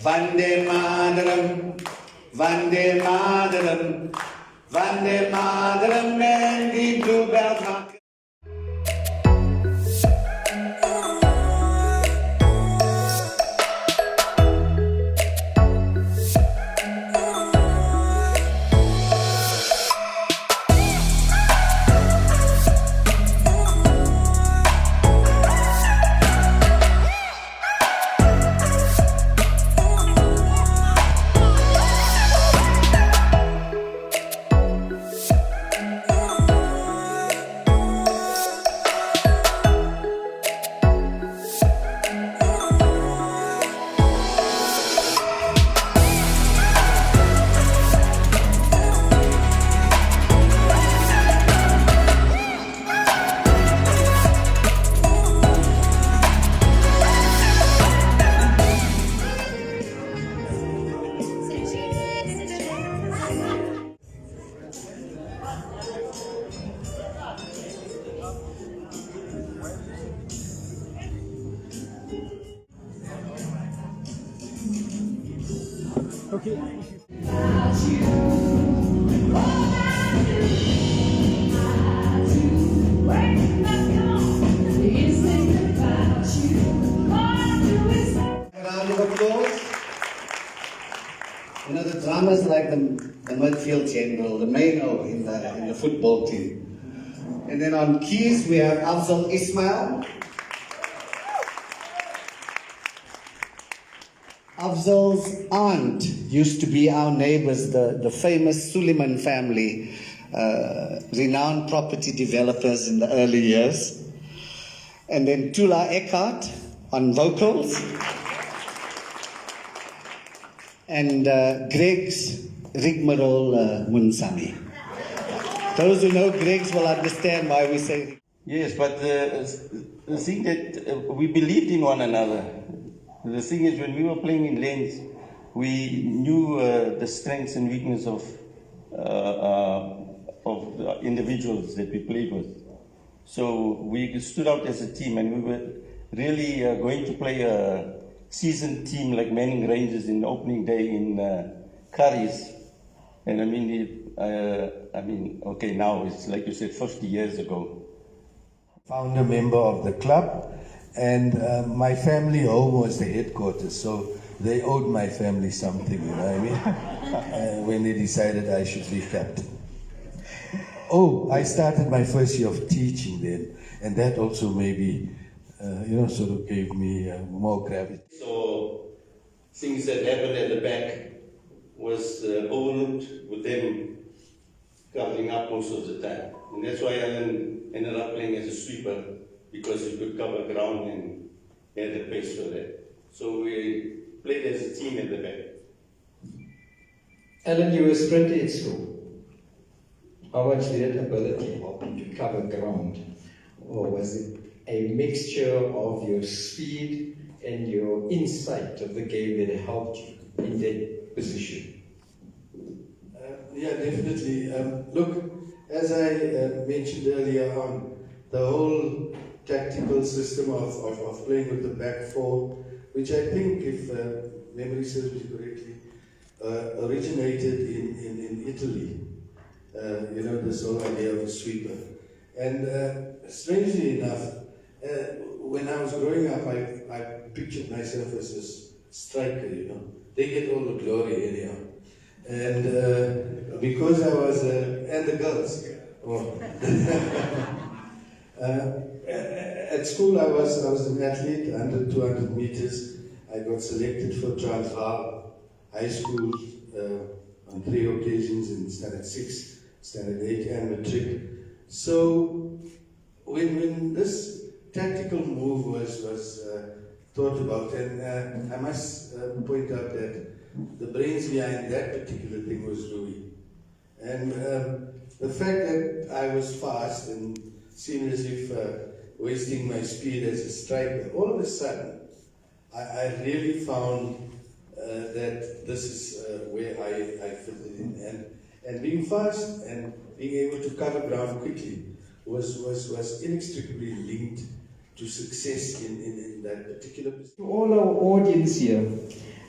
Vande Mataram, Vande Mataram, Vande Mataram, and the BlueBells mark. Okay. Round of applause. You know, the drama is like the midfield general, the main in the football team. And then on keys we have Afzal Ismail. Afzal's aunt used to be our neighbors, the famous Suleiman family, renowned property developers in the early years. And then Tula Eckhart on vocals. And Greg's rigmarole Munsami. Those who know Greg's will understand why we say. Yes, but the thing that we believed in one another. The thing is, when we were playing in lanes, we knew the strengths and weaknesses of the individuals that we played with. So we stood out as a team, and we were really going to play a seasoned team like Manning Rangers in the opening day in Curry's. And okay, now it's like you said, 50 years ago. Founder member of the club, and my family home was the headquarters, so they owed my family something, you know what I mean? When they decided I should be captain. Oh, I started my first year of teaching then, and that also maybe, sort of gave me more gravity. So things that happened at the back was overlooked with them covering up most of the time. And that's why Alan ended up playing as a sweeper, because he could cover ground and had the pace for that. So we played as a team at the back. Alan, you were a sprinter at school. How much did that ability help you to cover ground? Or was it a mixture of your speed and your insight of the game that helped you in that position? Yeah, definitely. Look, as I mentioned earlier on, the whole tactical system of playing with the back four, which I think, if memory serves me correctly, originated in Italy. This whole idea of a sweeper. And strangely enough, when I was growing up, I pictured myself as a striker, you know. They get all the glory anyhow. And because I was, and the girls. At school, I was an athlete, 100, 200 meters. I got selected for Transvaal High School on 3 occasions in Standard 6, Standard 8, and Matric. So when this tactical move was thought about, and I must point out that the brains behind that particular thing was Louis. And the fact that I was fast and seemed as if wasting my speed as a striker, all of a sudden, I really found that this is where I fitted in. And being fast and being able to cover ground quickly was inextricably linked to success in that particular position. To all our audience here,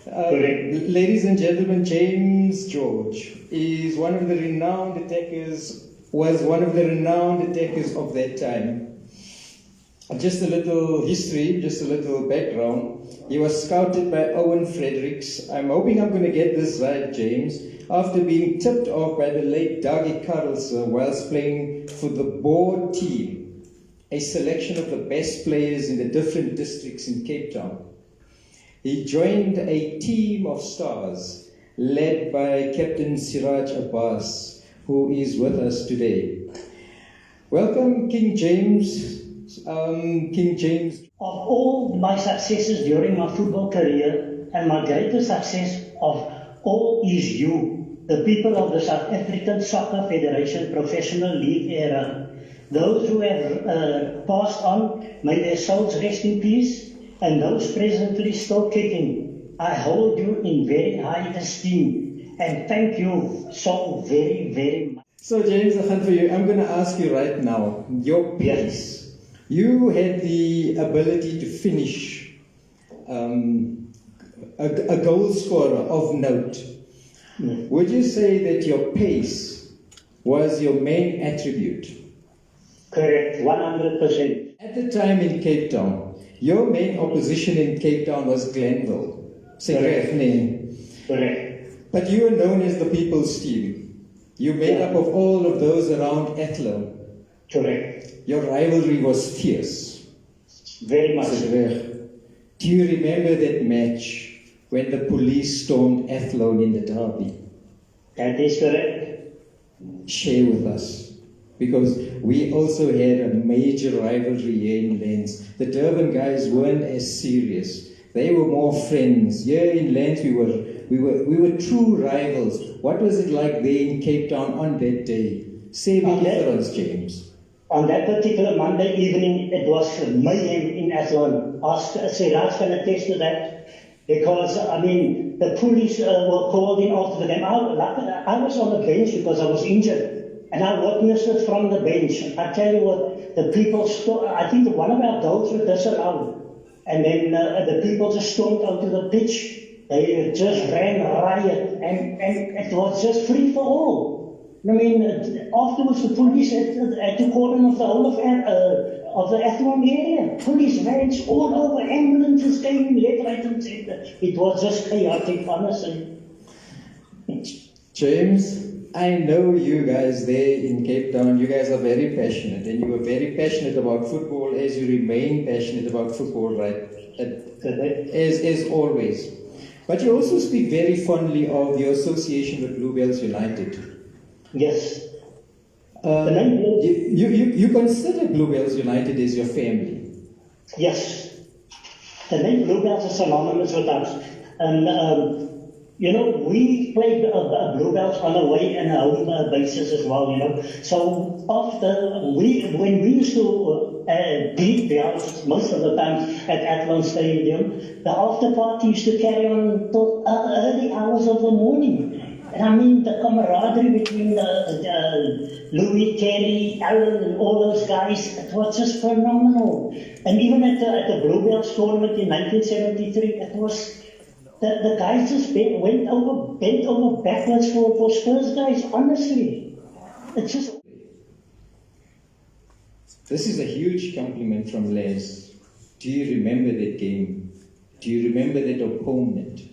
Ladies and gentlemen, James George is one of the renowned attackers, was one of the renowned attackers of that time. Just a little history, just a little background. He was scouted by Owen Fredericks. I'm hoping I'm going to get this right, James. After being tipped off by the late Dougie Carlson whilst playing for the board team, a selection of the best players in the different districts in Cape Town. He joined a team of stars led by Captain Siraj Abbas, who is with us today. Welcome, King James. King James. Of all my successes during my football career, and my greatest success of all is you, the people of the South African Soccer Federation Professional League era. Those who have passed on, may their souls rest in peace, and those presently still kicking. I hold you in very high esteem, and thank you so very, very much. So James, I'm going to ask you right now, your pace. You had the ability to finish a goal scorer of note. Would you say that your pace was your main attribute? Correct, 100%. At the time in Cape Town, your main opposition in Cape Town was Glenville. Correct. But you were known as the People's Team. You made up of all of those around Athlone. Correct. Your rivalry was fierce. Very much. Do you remember that match when the police stormed Athlone in the derby? That is correct. Share with us. Because we also had a major rivalry here in Lens. The Durban guys weren't as serious. They were more friends. Here in Lens we were true rivals. What was it like there in Cape Town on that day? Say the difference, James. On that particular Monday evening, it was mayhem in Athlone. Siraj can attest to that. Because, the police were called in after the game. I was on the bench because I was injured. And I witnessed it from the bench. I tell you what, the people, I think one of our goals was disallowed. And then the people just stormed onto the pitch. They just ran riot. And it was just free for all. Afterwards the police had to cordon off the whole of the Athlone area. Police vans all over, ambulances came left, right and center. It was just chaotic, honestly. James, I know you guys there in Cape Town, you guys are very passionate, and you were very passionate about football as you remain passionate about football, right? As always. But you also speak very fondly of your association with BlueBells United. Yes. You consider BlueBells United as your family? Yes. The name BlueBells is synonymous with us. And, we played BlueBells on a away and a home basis as well, So when we used to beat the house most of the time at Athlone Stadium, the after party used to carry on until early hours of the morning. And the camaraderie between Louis, Terry, Alan, and all those guys, it was just phenomenal. And even at the BlueBells tournament in 1973, it was, the guys just bent over backwards for Spurs guys, honestly. It's just... This is a huge compliment from Les. Do you remember that game? Do you remember that opponent?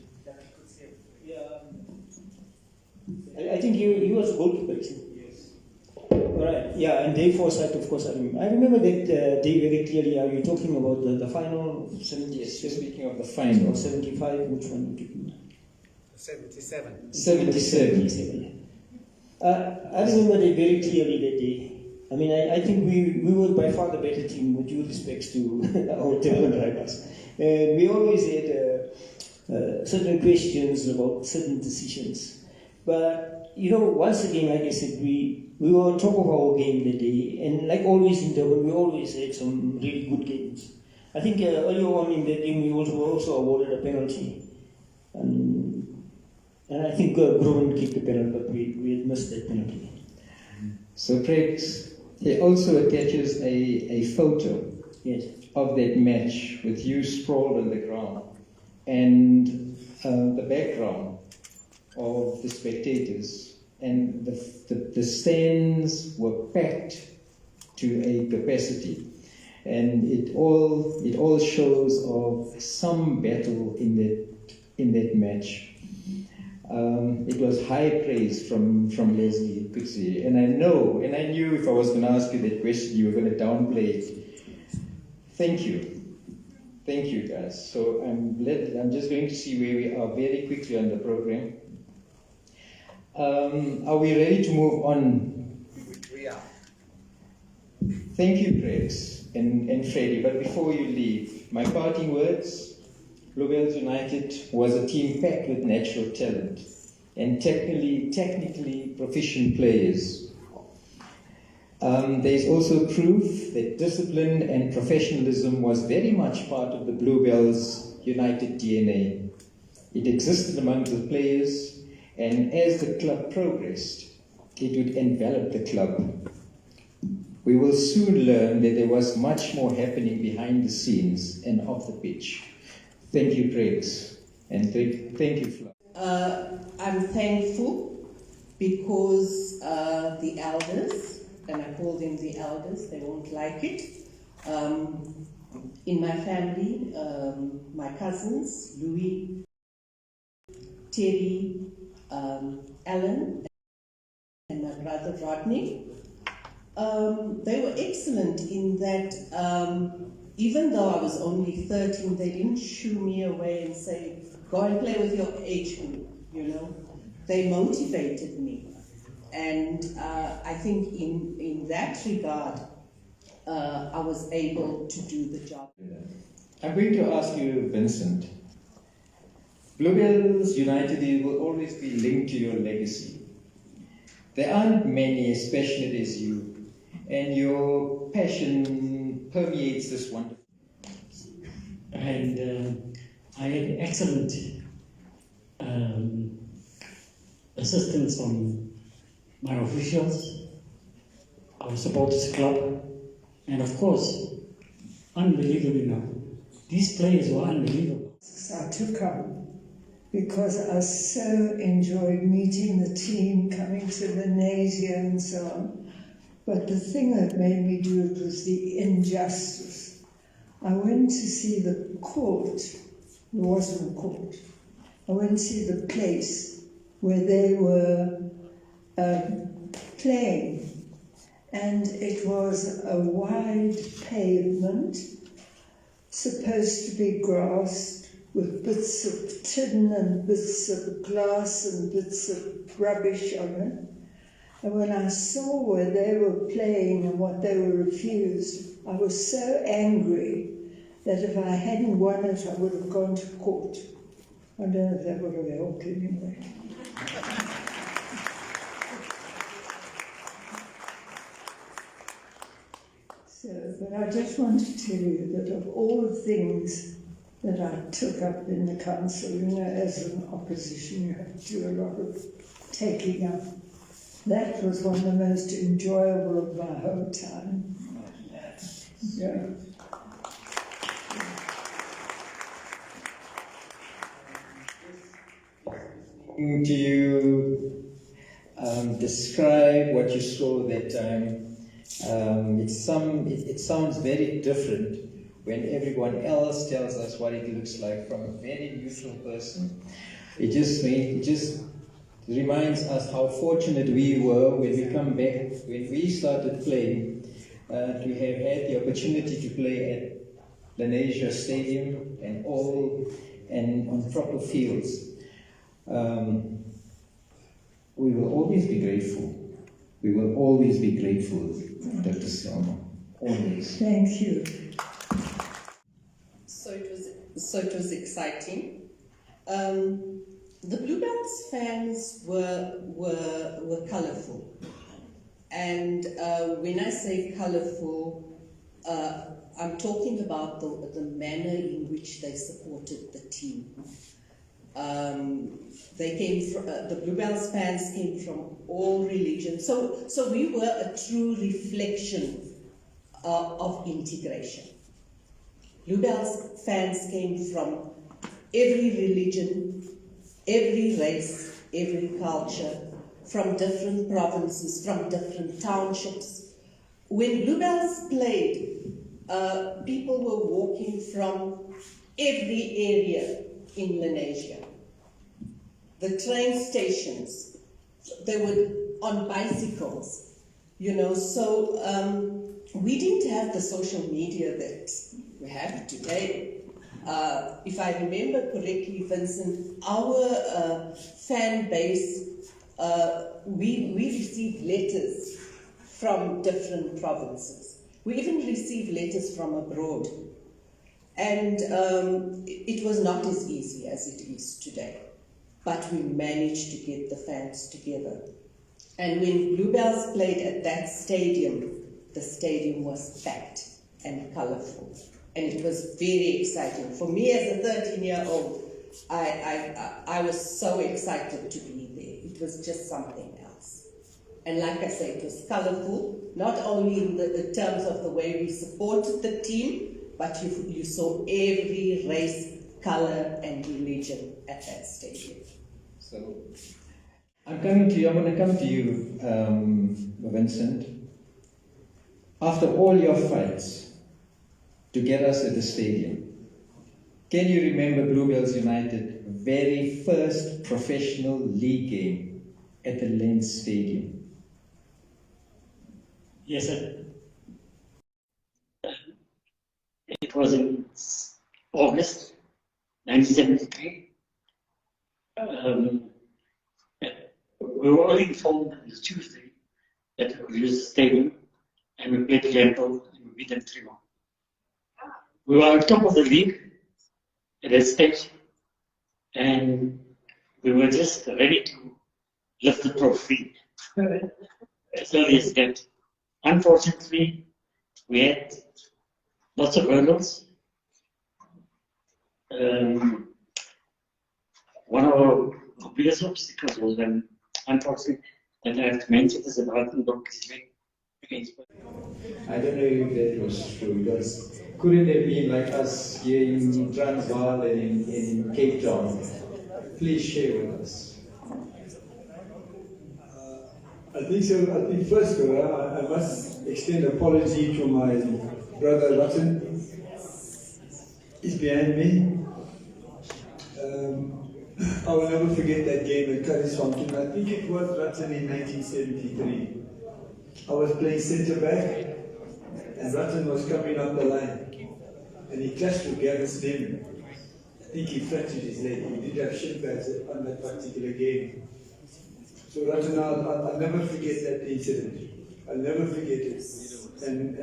I think he was a goalkeeper. Yes. Right. Yeah, and Dave Forsyth, of course, I remember that day very clearly. Are you talking about the final 70? Yes, you're speaking of the final. 75, which one would it be? 77. 77. I remember that very clearly that day. I think we were by far the better team, with due respects to our Durban rivals. We always had certain questions about certain decisions. But, once again, like I said, we were on top of our game that day. And like always in Durban, we always had some really good games. I think earlier on in that game, we were also awarded a penalty. And I think Groen kicked the penalty, but we had missed that penalty. So, Craig, he also attaches a photo of that match with you sprawled on the ground. And the background of the spectators, and the stands were packed to a capacity, and it all shows of some battle in that match. It was high praise from Leslie Kutsi, and I knew if I was going to ask you that question, you were going to downplay it. Thank you, guys. So I'm just going to see where we are very quickly on the program. Are we ready to move on? We are. Thank you, Craig and Freddie. But before you leave, my parting words: BlueBells United was a team packed with natural talent and technically proficient players. There's also proof that discipline and professionalism was very much part of the BlueBells United DNA. It existed among the players, and as the club progressed, it would envelop the club. We will soon learn that there was much more happening behind the scenes and off the pitch. Thank you, Craig, and thank you, Flo. I'm thankful because the elders, and I call them the elders, they won't like it, in my family, my cousins, Louis, Terry, Alan, and my brother Rodney, they were excellent in that even though I was only 13, they didn't shoo me away and say, go and play with your age group, you know. They motivated me. And I think in that regard, I was able to do the job. I'm going to ask you, Vincent. BlueBells United will always be linked to your legacy. There aren't many as passionate as you, and your passion permeates this wonderful. And I had excellent assistance from my officials, our supporters club, and of course, unbelievably now, these players were unbelievable. I took up because I so enjoyed meeting the team, coming to Lenasia and so on. But the thing that made me do it was the injustice. I went to see the court. It wasn't a court. I went to see the place where they were playing, and it was a wide pavement, supposed to be grassed, with bits of tin and bits of glass and bits of rubbish on it. And when I saw where they were playing and what they were refused, I was so angry that if I hadn't won it, I would have gone to court. I don't know if that would have helped anyway. But I just want to tell you that of all the things that I took up in the council, you know, as an opposition, you have to do a lot of taking up. That was one of the most enjoyable of my whole time. Yeah. Do you describe what you saw that time? It sounds very different when everyone else tells us what it looks like from a very neutral person. It just reminds us how fortunate we were when we come back, when we started playing, to have had the opportunity to play at Lenasia Stadium and on proper fields. We will always be grateful. We will always be grateful, Dr. Selma. Always. Thank you. So it was exciting. The BlueBells fans were colourful, and when I say colourful, I'm talking about the manner in which they supported the team. They came from the BlueBells fans came from all religions, so we were a true reflection of integration. BlueBells fans came from every religion, every race, every culture, from different provinces, from different townships. When BlueBells played, people were walking from every area in Lenasia. The train stations, they were on bicycles, you know, so we didn't have the social media that we have today. If I remember correctly, Vincent, our fan base, we received letters from different provinces. We even received letters from abroad. And it was not as easy as it is today. But we managed to get the fans together. And when BlueBells played at that stadium, the stadium was packed and colorful. And it was very exciting. For me as a 13-year-old, I was so excited to be there. It was just something else. And like I said, it was colorful, not only in the terms of the way we supported the team, but you saw every race, color, and religion at that stadium. So, I'm going to come to you, Vincent. After all your fights to get us at the stadium, can you remember BlueBells United very first professional league game at the Lens Stadium? Yes, sir. It was in August 1973. We were only informed on the Tuesday that we could use the stadium, and we played Lempo and we beat them 3-1. We were on top of the league at that stage, and we were just ready to lift the trophy as early as that. Unfortunately, we had lots of hurdles. One of our biggest obstacles was when, unfortunately, that I have to mention is about the against. I don't know if that was true, because couldn't have been like us here in Transvaal and in Cape Town. Please share with us. I think so. I think first, I must extend apology to my brother Rutten. He's behind me. I will never forget that game at Curry's Fountain. I think it was Rutten in 1973. I was playing centre back, and Rutten was coming up the line, and he clashed with Gavin Slim. I think he fractured his leg. He did have shin pads on that particular game. So Rutten, I'll never forget that incident. I'll never forget it. And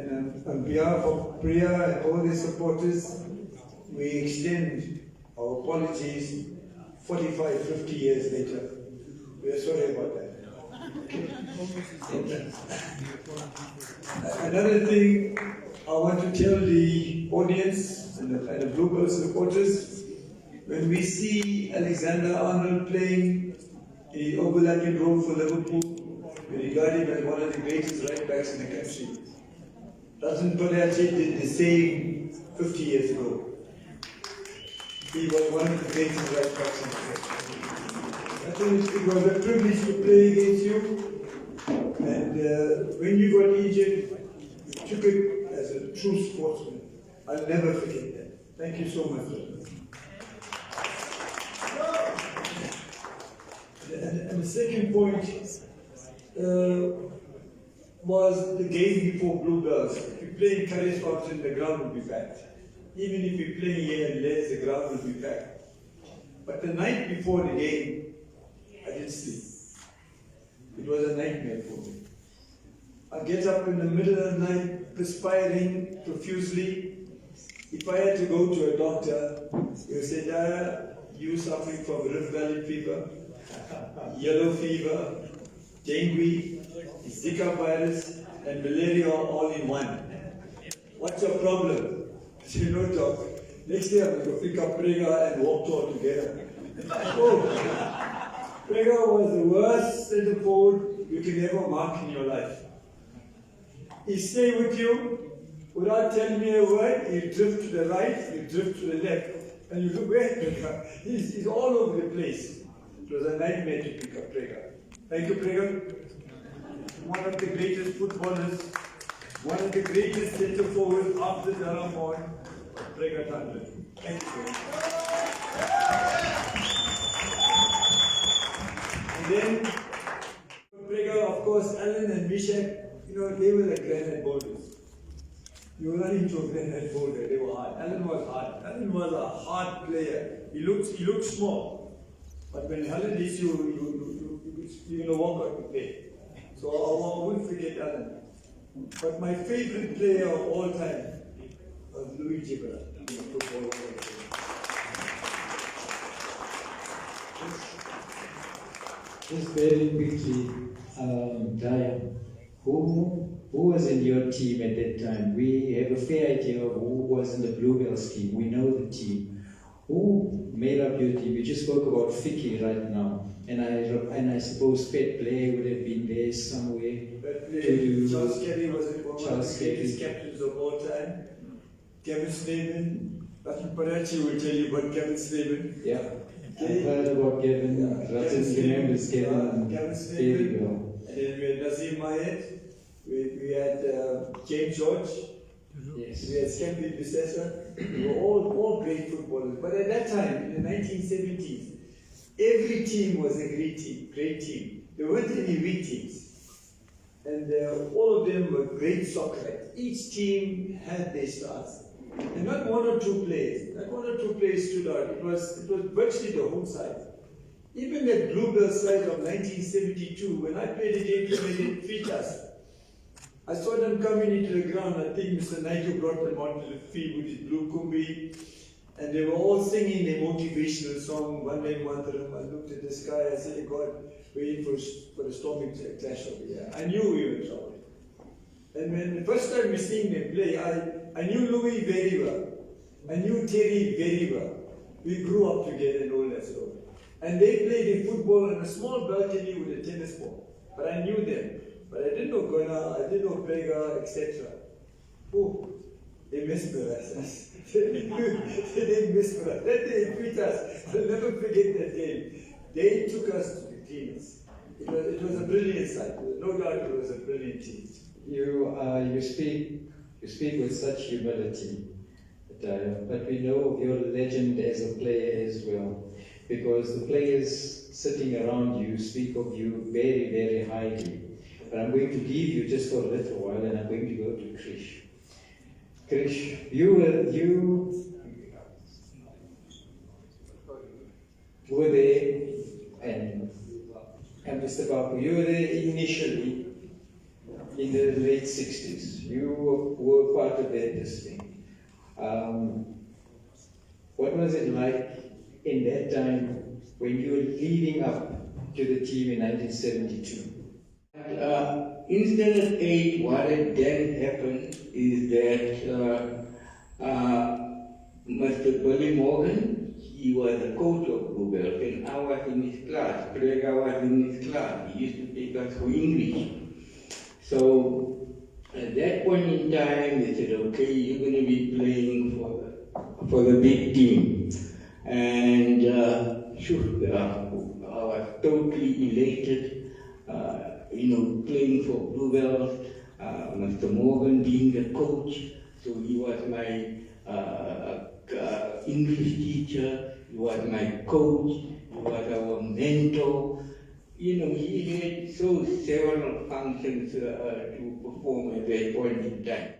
on behalf of Priya and all the supporters, we extend our apologies 45, 50 years later. We are sorry about that. Another thing I want to tell the audience and the BlueBells supporters, when we see Alexander Arnold playing the overlapping role for Liverpool, we regard him as one of the greatest right backs in the country. Rajan Polacic did the same 50 years ago. He was one of the greatest right backs in the country. I think it was a privilege to play against you, and when you got injured, you took it as a true sportsman. I'll never forget that. Thank you so much. And the second point was the game before BlueBells. If you play in Curry's Fountain, the ground will be packed. Even if you play here in Les, the ground will be packed. But the night before the game, I didn't sleep. It was a nightmare for me. I get up in the middle of the night, perspiring profusely. If I had to go to a doctor, he would say, Dara, you suffering from Rift Valley fever, yellow fever, dengue, Zika virus, and malaria all in one. What's your problem? I said, no, doc. Next day I'm going to pick up Prega and walk all together. Oh, Prega was the worst centre forward you can ever mark in your life. He stay with you without telling me a word. You drift to the right, you drift to the left. And you look, where's Prega? He's all over the place. It was a nightmare to pick up Prega. Thank you, Prega. One of the greatest footballers, one of the greatest centre forwards after Daramon, Prega Tandler. Thank you. And then, Prega, of course, Alan and Mishak, they were the granite boulders. You were not into a granite boulder, they were hard. Alan was hard. Alan was a hard player. He looked small. But when Alan hits you, you're going to walk out to play. So I won't forget Alan. But my favorite player of all time was Louis Gibber. Just very quickly, Daya, who was in your team at that time? We have a fair idea of who was in the BlueBells team. We know the team. Who made up your team? You just spoke about Vicky right now, and I suppose Pet Blair would have been there somewhere. Charles Kelly was one of the greatest captains of all time. Kevin Slavin, Ratan Parachi will tell you about Kevin Slavin. Yeah, I've heard about Kevin. Ratan remembers Kevin. Kevin Slavin. And then we had Nazim Mayet. We had James George. Yes. We had Scampy Bissessa. We were all great footballers. But at that time, in the 1970s, every team was a great team. There weren't any weak teams. And all of them were great soccer. Each team had their stars. And not one or two players. Not one or two players stood out. It was virtually the whole side. Even that BlueBells side of 1972, when I played against them, they didn't feed us. I saw them coming into the ground. I think Mr. Naidu brought them onto the field with his blue kumbi. And they were all singing their motivational song, One Day Mantaram. I looked at the sky, I said, God, we're in for the storming clash over here. I knew we were in trouble. And when the first time we seen them play, I knew Louis very well. I knew Terry very well. We grew up together and all that stuff. And they played in football on a small balcony with a tennis ball. But I knew them. But I didn't know Gona, I didn't know Prega, etc. Oh, they mesmerized us. They mesmerized us. That day beat us. I'll never forget that game. They took us to the cleaners. It was a brilliant sight. No doubt it was a brilliant team. You speak with such humility, but we know of your legend as a player as well, because the players sitting around you speak of you very, very highly. But I'm going to leave you just for a little while, and I'm going to go to Krish. Krish, you were there, and Mr. Bapu, you were there initially in the late 60s. You were part of that thing. What was it like in that time when you were leading up to the team in 1972? In Standard 8, what had then happened is that Mr. Billy Morgan, he was the coach of BlueBells, and I was in his class. Prega was in his class. He used to take us for English. So at that point in time, they said, okay, you're going to be playing for the big team. And I was totally elated. Playing for BlueBells, Mr. Morgan being the coach, so he was my English teacher, he was my coach, he was our mentor. He had several functions to perform at that point in time.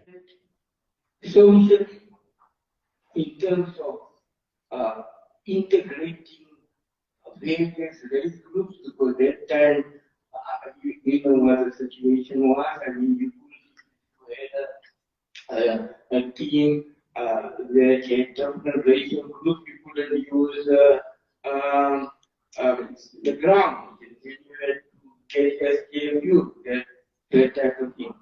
So in terms of integrating various race groups, because that time, what the situation was. I mean, you had a team that had different racial groups. You couldn't use the ground. You had to get SKMU, that type of thing.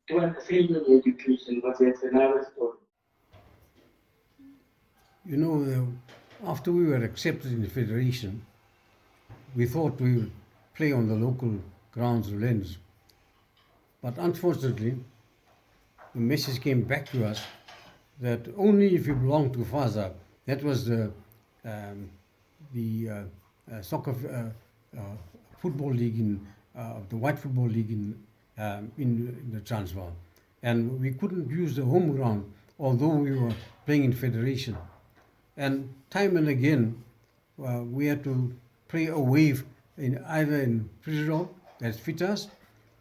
It was the same in education, but that's another story. After we were accepted in the Federation, we thought we would play on the local grounds of Lens. But unfortunately, the message came back to us that only if you belong to Faza That was the soccer football league the white football league in the Transvaal, and we couldn't use the home ground although we were playing in federation. And time and again, we had to play away either in Frisdorp, that's Fitas,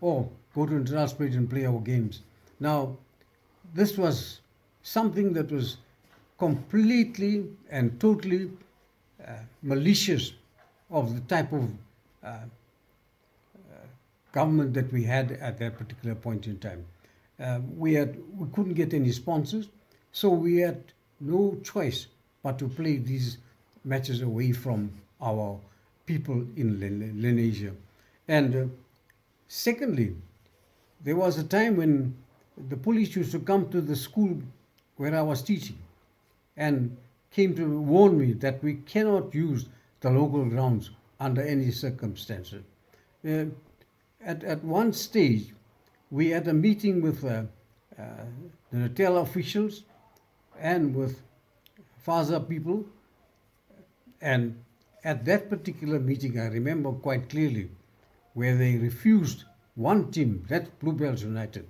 or go to Transvaal and play our games. Now, this was something that was completely and totally malicious of the type of government that we had at that particular point in time. We couldn't get any sponsors, so we had no choice but to play these matches away from our people in Lenasia. And secondly, there was a time when the police used to come to the school where I was teaching and came to warn me that we cannot use the local grounds under any circumstances. At one stage, we had a meeting with the Natal officials and with FASA people, and at that particular meeting, I remember quite clearly, where they refused one team, that BlueBells United,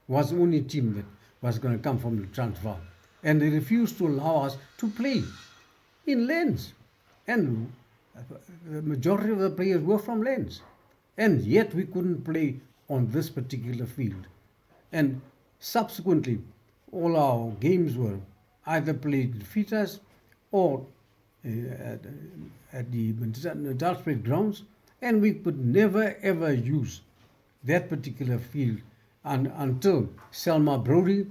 was the only team that was going to come from the Transvaal, and they refused to allow us to play in Lens, and the majority of the players were from Lens, and yet we couldn't play on this particular field. And subsequently, all our games were either played in Fitas or at the Dalspread grounds, and we could never ever use that particular field until Selma Brody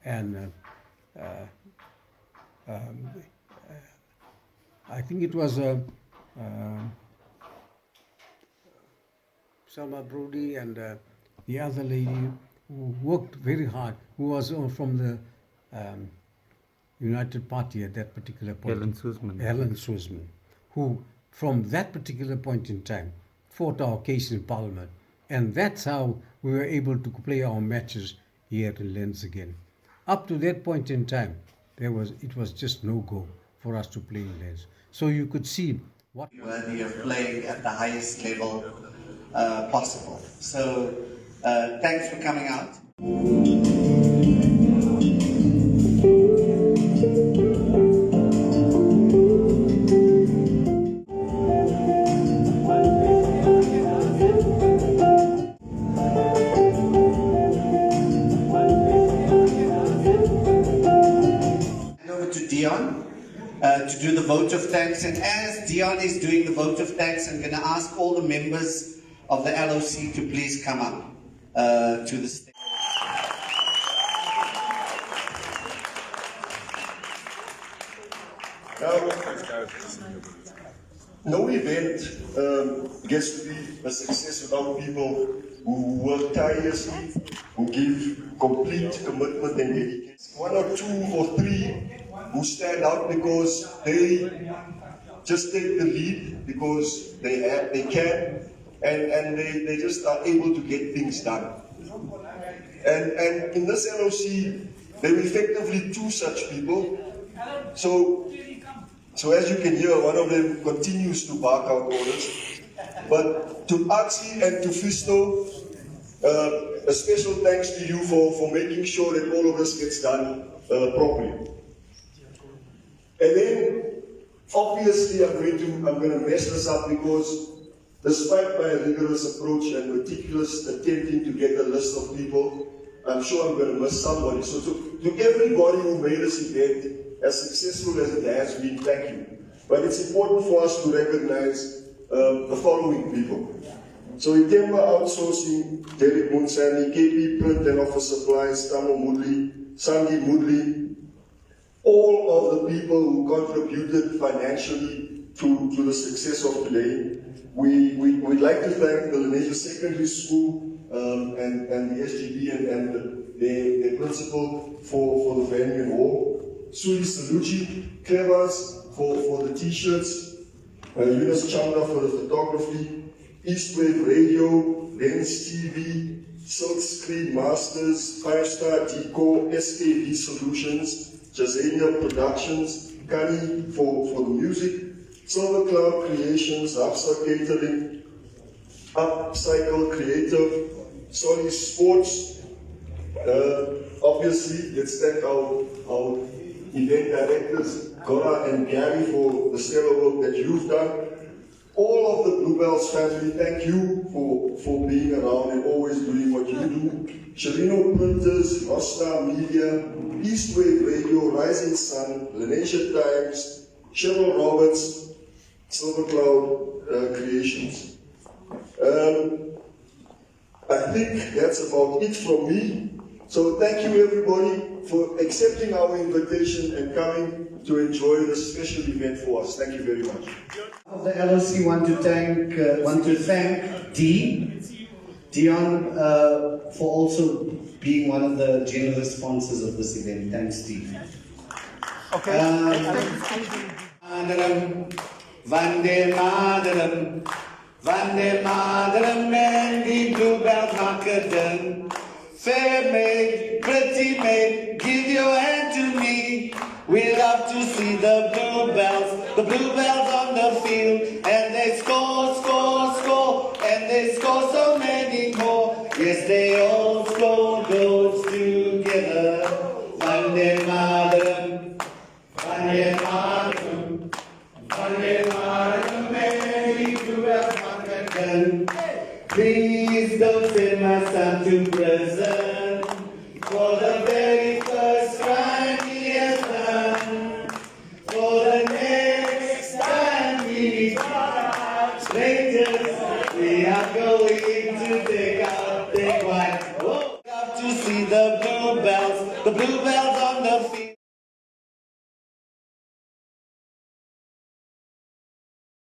and I think it was Selma Brody and the other lady who worked very hard, who was from the United Party at that particular point. Helen Suzman, who from that particular point in time fought our case in Parliament. And that's how we were able to play our matches here in Lens again. Up to that point in time, it was just no go for us to play in Lens. So you could see what worthy of playing at the highest level possible. So thanks for coming out. To do the vote of thanks, and as Dion is doing the vote of thanks, I'm going to ask all the members of the LOC to please come up to the stage. No event gets to be a success without people who work tirelessly, who give complete commitment and dedication. One or two or three who stand out because they just take the lead because they can and they just are able to get things done. And in this LOC, there are effectively two such people. So as you can hear, one of them continues to bark out orders. But to Axie and to Fisto, a special thanks to you for making sure that all of this gets done properly. And then, obviously, I'm going to mess this up because despite my rigorous approach and meticulous attempting to get a list of people, I'm sure I'm going to miss somebody. So to everybody who made this event as successful as it has been, thank you. But it's important for us to recognize the following people. So Itemba Outsourcing, Derek Munsani, KP Print and Office Supplies, Tamo Mudley, Sandy Mudley, all of the people who contributed financially to the success of today. We'd like to thank the Lenasia Secondary School and the SGB and their principal for the venue and all. Sui Salucci, Clevas for the t-shirts, Eunice Chandra for the photography, Eastwave Radio, Lens TV, Silk Screen Masters, 5 Star Decor, SKV Solutions, Jazania Productions, Kani for the music, Silver Cloud Creations, Hapsa Catering, Upcycle Creative, Solly Sports. Obviously, let's thank our event directors, Gora and Gary, for the stellar work that you've done. All of the BlueBells family, thank you for being around and always doing what you do. Chirino Printers, Rosta Media, Eastway Radio, Rising Sun, Lenasia Times, Cheryl Roberts, Silver Cloud Creations. I think that's about it from me. So thank you everybody for accepting our invitation and coming to enjoy this special event for us. Thank you very much. Of the LLC want to thank Dion for also being one of the generous sponsors of this event. Thanks, Dee. Okay. Vande Madaram, Vande Madaram, and the BlueBells Marketing. Fair maid, pretty maid, give your hand to me. We love to see the BlueBells on the field, and they score, score, score, and they score so many more. Yes, they all score goals together. Vande Madaram, Vande Madaram, Vande Madaram, and the BlueBells Marketing. Please don't send my son to prison for the very first crime he has done. For the next time he tries, later